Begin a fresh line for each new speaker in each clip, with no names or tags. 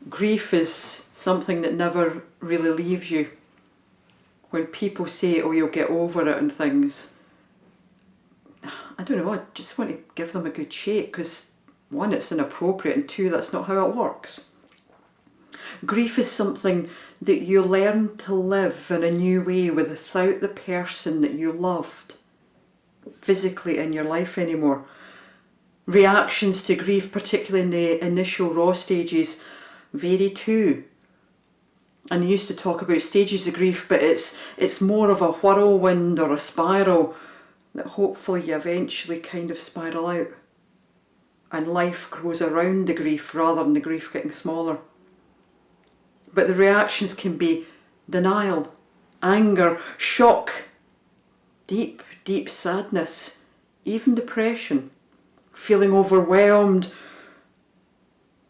Grief is something that never really leaves you. When people say, oh, you'll get over it and things, I don't know, I just want to give them a good shake, because one, it's inappropriate, and two, that's not how it works. Grief is something that you learn to live in a new way without the person that you loved physically in your life anymore. Reactions to grief, particularly in the initial raw stages, vary too. And they used to talk about stages of grief, but it's more of a whirlwind or a spiral that hopefully you eventually kind of spiral out. And life grows around the grief rather than the grief getting smaller. But the reactions can be denial, anger, shock, deep, deep sadness, even depression, feeling overwhelmed,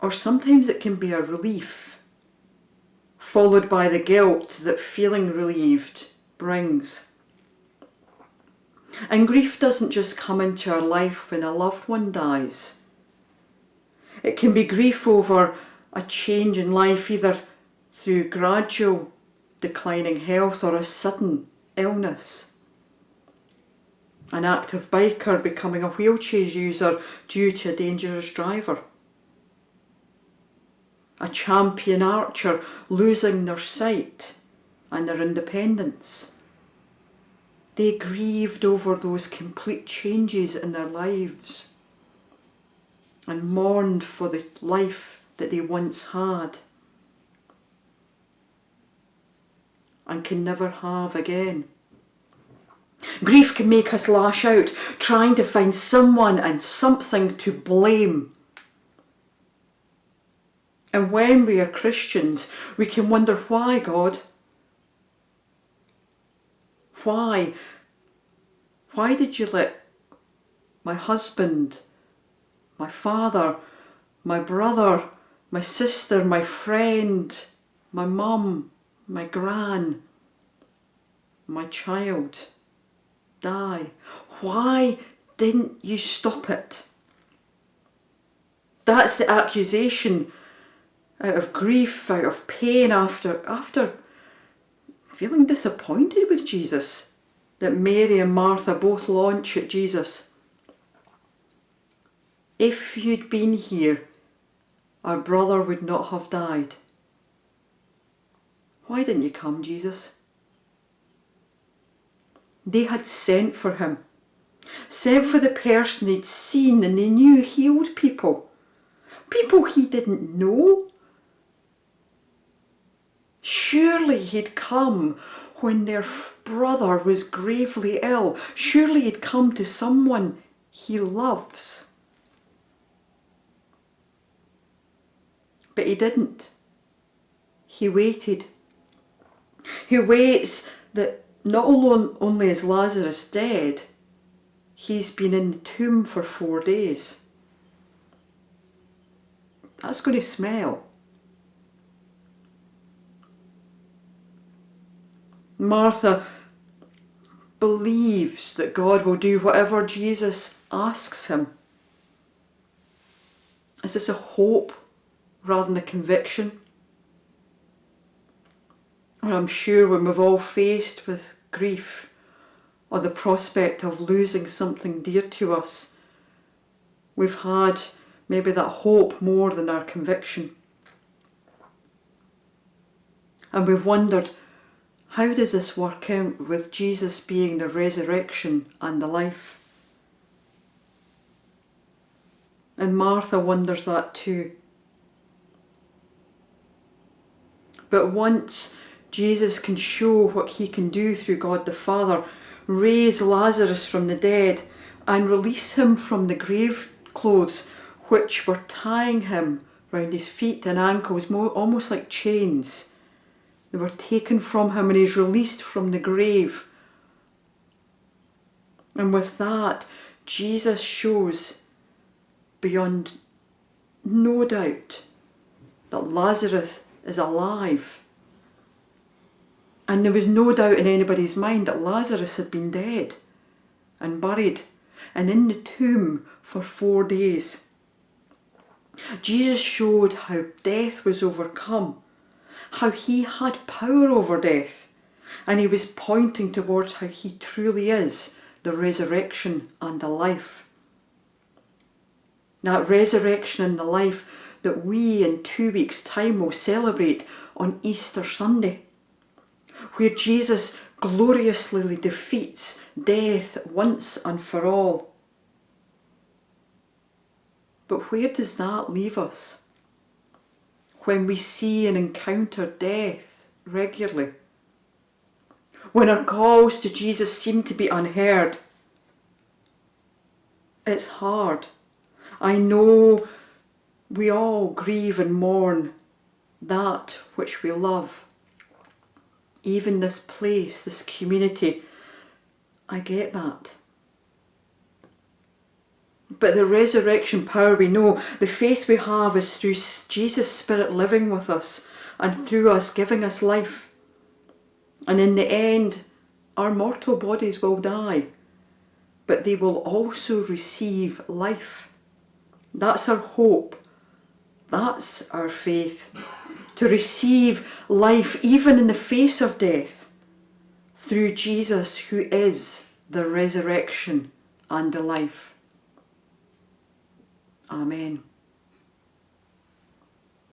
or sometimes it can be a relief, followed by the guilt that feeling relieved brings. And grief doesn't just come into our life when a loved one dies. It can be grief over a change in life, either through gradual declining health or a sudden illness. An active biker becoming a wheelchair user due to a dangerous driver. A champion archer losing their sight and their independence. They grieved over those complete changes in their lives and mourned for the life that they once had and can never have again. Grief can make us lash out, trying to find someone and something to blame. And when we are Christians, we can wonder, why, God? Why? Why did you let my husband, my father, my brother, my sister, my friend, my mum, my gran, my child die? Why didn't you stop it? That's the accusation out of grief, out of pain, after feeling disappointed with Jesus, that Mary and Martha both launch at Jesus. If you'd been here, our brother would not have died. Why didn't you come, Jesus? They had sent for him, sent for the person they'd seen and they knew healed people, people he didn't know. Surely he'd come when their brother was gravely ill. Surely he'd come to someone he loves. But he didn't. He waited. He waits that not only is Lazarus dead, he's been in the tomb for 4 days. That's going to smell. Martha believes that God will do whatever Jesus asks him. Is this a hope rather than a conviction? And I'm sure when we've all faced with grief or the prospect of losing something dear to us, we've had maybe that hope more than our conviction. And we've wondered, how does this work out with Jesus being the resurrection and the life? And Martha wonders that too. But once Jesus can show what he can do through God the Father, raise Lazarus from the dead and release him from the grave clothes which were tying him round his feet and ankles, almost like chains. They were taken from him and he's released from the grave. And with that, Jesus shows beyond no doubt that Lazarus is alive. And there was no doubt in anybody's mind that Lazarus had been dead and buried and in the tomb for 4 days. Jesus showed how death was overcome, how he had power over death, and he was pointing towards how he truly is the resurrection and the life. That resurrection and the life that we in 2 weeks' time will celebrate on Easter Sunday, where Jesus gloriously defeats death once and for all. But where does that leave us when we see and encounter death regularly? When our calls to Jesus seem to be unheard? It's hard. I know we all grieve and mourn that which we love. Even this place, this community, I get that. But the resurrection power we know, the faith we have, is through Jesus' Spirit living with us and through us giving us life. And in the end, our mortal bodies will die, but they will also receive life. That's our hope. That's our faith. To receive life even in the face of death through Jesus, who is the resurrection and the life. Amen.